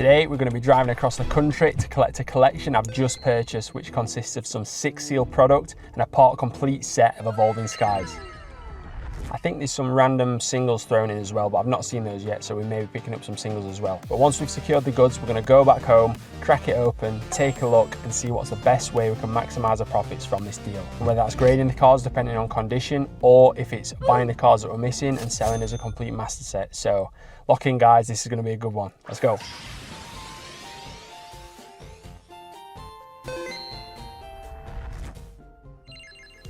Today we're going to be driving across the country to collect a collection I've just purchased, which consists of some 6 sealed product and a part complete set of Evolving Skies. I think there's some random singles thrown in as well, but I've not seen those yet, so we may be picking up some singles as well. But once we've secured the goods, we're going to go back home, crack it open, take a look and see what's the best way we can maximise our profits from this deal. And whether that's grading the cards depending on condition, or if it's buying the cards that we're missing and selling as a complete master set. So lock in guys, this is going to be a good one. Let's go.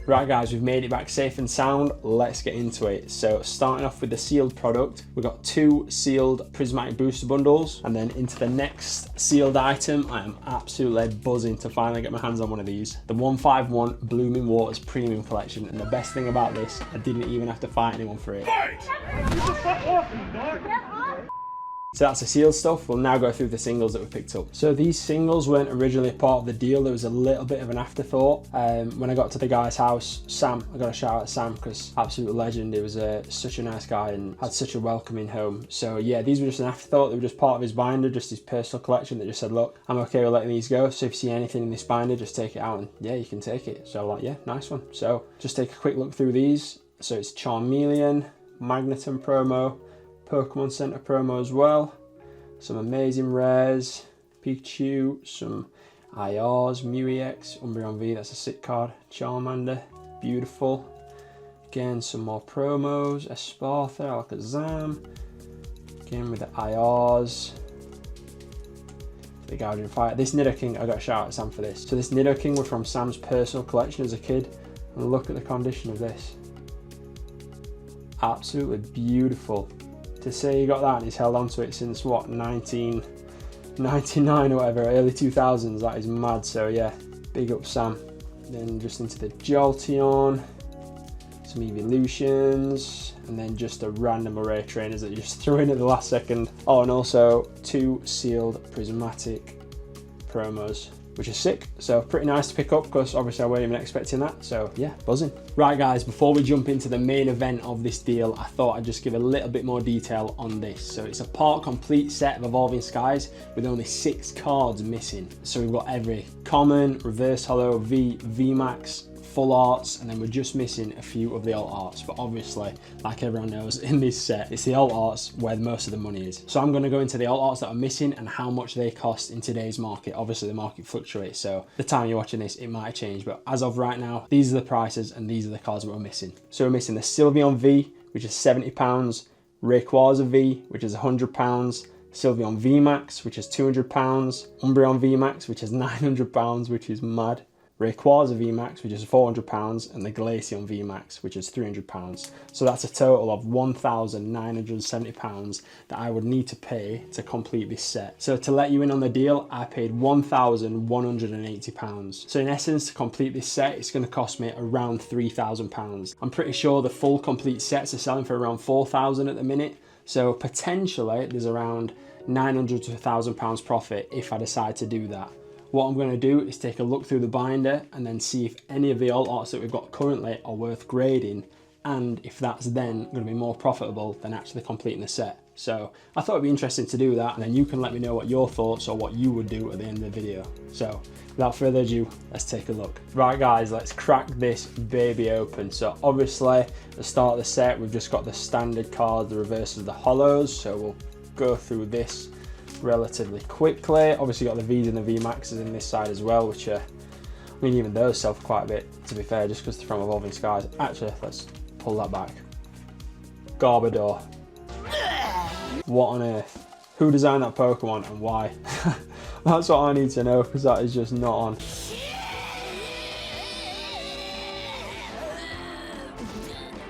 Right guys, we've made it back safe and sound. Let's get into it. So starting off with the sealed product, we've got 2 sealed prismatic booster bundles, and then into the next sealed item. I am absolutely buzzing to finally get my hands on one of these. The 151 Blooming Waters Premium Collection, and the best thing about this, I didn't even have to fight anyone for it. So that's the sealed stuff. We'll now go through the singles that we picked up. So these singles weren't originally a part of the deal. There was a little bit of an afterthought. When I got to the guy's house, Sam, I got a shout out to Sam because absolute legend. He was such a nice guy and had such a welcoming home. So yeah, these were just an afterthought. They were just part of his binder, just his personal collection that just said, look, I'm okay with letting these go. So if you see anything in this binder, just take it out and yeah, you can take it. So like, yeah, nice one. So just take a quick look through these. So it's Charmeleon, Magneton promo, Pokemon Center promo as well, some amazing rares, Pikachu, some IRs, Mew EX, Umbreon V, that's a sick card, Charmander, beautiful, again some more promos, Espartha, Alakazam, again with the IRs, the Guardian Fire. This Nidoking, I got a shout out to Sam for this. So this Nidoking was from Sam's personal collection as a kid, and look at the condition of this, absolutely beautiful. To say you got that and he's held on to it since what, 1999 or whatever, early 2000s, that is mad. So yeah, big up Sam. Then just into the Jolteon, some evolutions, and then just a random array of trainers that you just threw in at the last second. Oh, and also 2 sealed prismatic promos, which is sick. So pretty nice to pick up because obviously I wasn't even expecting that. So yeah, buzzing. Right guys, before we jump into the main event of this deal, I thought I'd just give a little bbit more detail on this. So it's a part complete set of Evolving Skies with only 6 cards missing. So we've got every common, reverse holo, V, VMAX, full arts, and then we're just missing a few of the alt arts. But obviously, like everyone knows in this set, it's the alt arts where most of the money is. So I'm going to go into the alt arts that are missing and how much they cost in today's market. Obviously the market fluctuates, so the time you're watching this, it might change, but as of right now, these are the prices and these are the cards that we're missing. So we're missing the Sylveon V, which is £70, Rayquaza V, which is £100, Sylveon VMAX, which is £200, Umbreon VMAX, which is £900, which is mad, Rayquaza VMAX, which is £400, and the Glaceon VMAX, which is £300. So that's a total of £1,970 that I would need to pay to complete this set. So to let you in on the deal, I paid £1,180. So in essence, to complete this set, it's going to cost me around £3,000. I'm pretty sure the full complete sets are selling for around £4,000 at the minute. So potentially there's around £900 to £1,000 profit if I decide to do that. What I'm going to do is take a look through the binder and then see if any of the alt arts that we've got currently are worth grading, and if that's then going to be more profitable than actually completing the set. So I thought it'd be interesting to do that, and then you can let me know what your thoughts or what you would do at the end of the video. So without further ado, let's take a look. Right guys, let's crack this baby open. So obviously at the start of the set, we've just got the standard cards, the reverses of the holos. So we'll go through this relatively quickly. Obviously got the V's and the VMAXs in this side as well, which I mean, even those sell for quite a bit, to be fair, just because they're from Evolving Skies. Actually, let's pull that back. Garbodor. What on earth? Who designed that Pokemon and why? That's what I need to know, because that is just not on.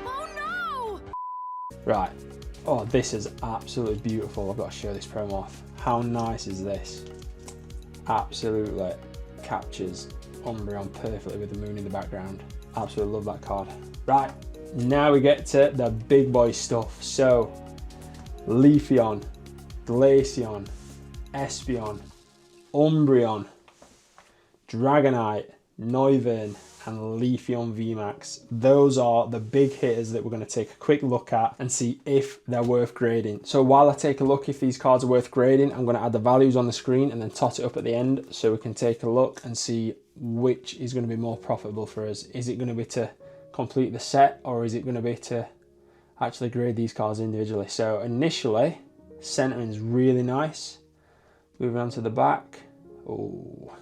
Oh no! Right. Oh, this is absolutely beautiful. I've got to show this promo off. How nice is this? Absolutely captures Umbreon perfectly with the moon in the background. Absolutely love that card. Right, now we get to the big boy stuff. So, Leafeon, Glaceon, Espeon, Umbreon, Dragonite, Noivern, and Leafeon VMAX. Those are the big hitters that we're going to take a quick look at and see if they're worth grading. So while I take a look if these cards are worth grading, I'm going to add the values on the screen and then tot it up at the end so we can take a look and see which is going to be more profitable for us. Is it going to be to complete the set, or is it going to be to actually grade these cards individually? So initially, centering is really nice. Moving on to the back. Oh,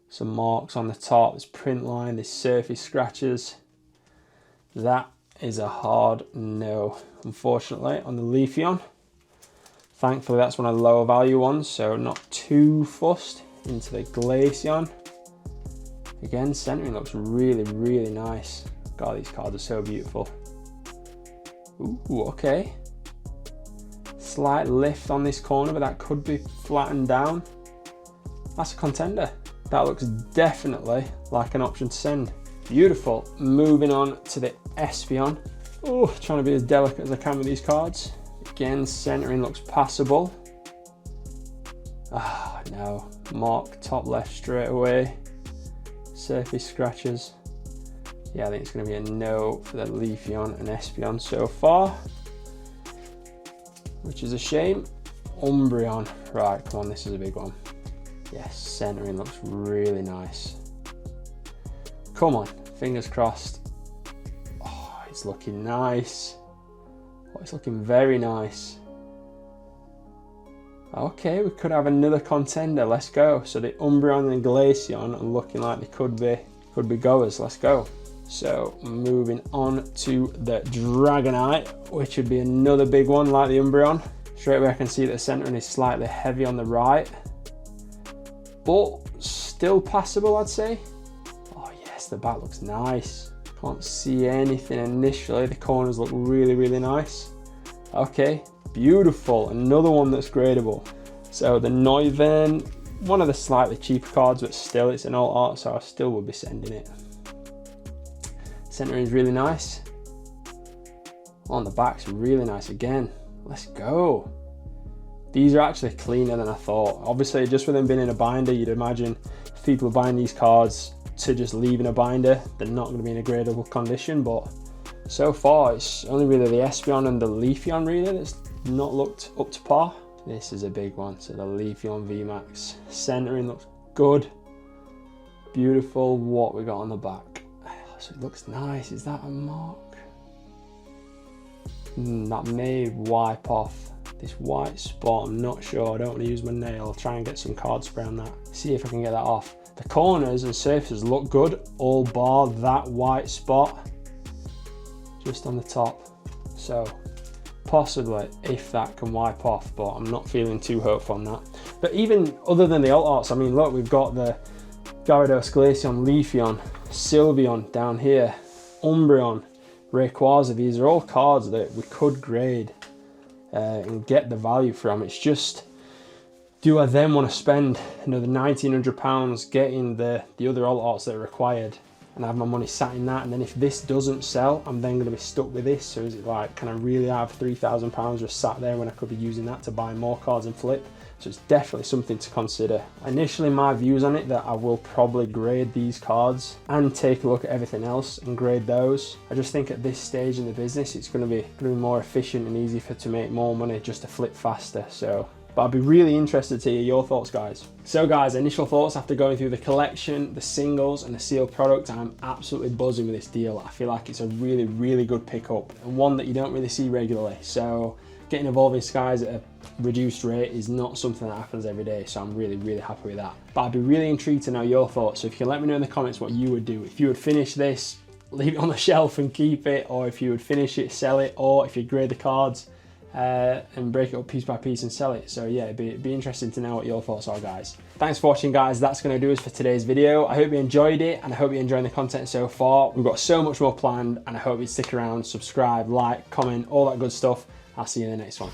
some marks on the top, there's print line, there's surface scratches. That is a hard no, unfortunately, on the Leafeon. Thankfully, that's one of the lower value ones, so not too fussed. Into the Glaceon. Again, centering looks really, really nice. God, these cards are so beautiful. Ooh, okay. Slight lift on this corner, but that could be flattened down. That's a contender. That looks definitely like an option to send. Beautiful. Moving on to the Espeon. Oh, trying to be as delicate as I can with these cards. Again, centering looks passable. Ah, no. Mark top left straight away. Surface scratches. Yeah, I think it's going to be a no for the Leafeon and Espeon so far, which is a shame. Umbreon. Right, come on, this is a big one. Yes, centering looks really nice. Come on, fingers crossed. Oh, it's looking nice. Oh, it's looking very nice. Okay, we could have another contender. Let's go. So the Umbreon and the Glaceon are looking like they could be goers. Let's go. So moving on to the Dragonite, which would be another big one like the Umbreon. Straight away I can see that the centering is slightly heavy on the right, but still passable, I'd say. Oh yes, the back looks nice. Can't see anything initially. The corners look really, really nice. Okay, beautiful. Another one that's gradable. So the Noivern, one of the slightly cheaper cards, but still it's an alt art, so I still would be sending it. Centering is really nice. On the back's really nice again. Let's go. These are actually cleaner than I thought. Obviously, just with them being in a binder, you'd imagine if people are buying these cards to just leave in a binder, they're not going to be in a gradable condition, but so far it's only really the Espeon and the Leafeon really that's not looked up to par. This is a big one, so the Leafeon VMAX. Centering looks good. Beautiful. What we got on the back. So it looks nice. Is that a mark? That may wipe off this white spot. I'm not sure. I don't want to use my nail. I'll try and get some card spray on that. See if I can get that off. The corners and surfaces look good, all bar that white spot just on the top. So possibly if that can wipe off, but I'm not feeling too hopeful on that. But even other than the alt arts, I mean, look, we've got the Gyarados, Glaceon, Leafeon, Sylveon down here, Umbreon, Rayquaza. These are all cards that we could grade and get the value from. It's just, do I then want to spend another £1,900 getting the other alt arts that are required and have my money sat in that, and then if this doesn't sell, I'm then going to be stuck with this? So is it like, can I really have £3,000 just sat there when I could be using that to buy more cards and flip? So it's definitely something to consider. Initially, my views on it, that I will probably grade these cards and take a look at everything else and grade those. I just think at this stage in the business, it's going to be more efficient and easy to make more money just to flip faster. So, but I'd be really interested to hear your thoughts, guys. So guys, initial thoughts after going through the collection, the singles and the sealed product, I'm absolutely buzzing with this deal. I feel like it's a really, really good pickup and one that you don't really see regularly. So getting Evolving Skies at a reduced rate is not something that happens every day, so I'm really, really happy with that. But I'd be really intrigued to know your thoughts. So if you can let me know in the comments what you would do. If you would finish this, leave it on the shelf and keep it, or if you would finish it, sell it, or if you grade the cards and break it up piece by piece and sell it. So yeah, it'd be interesting to know what your thoughts are, guys. Thanks for watching, guys. That's going to do us for today's video. I hope you enjoyed it, and I hope you're enjoying the content so far. We've got so much more planned, and I hope you stick around, subscribe, like, comment, all that good stuff. I'll see you in the next one.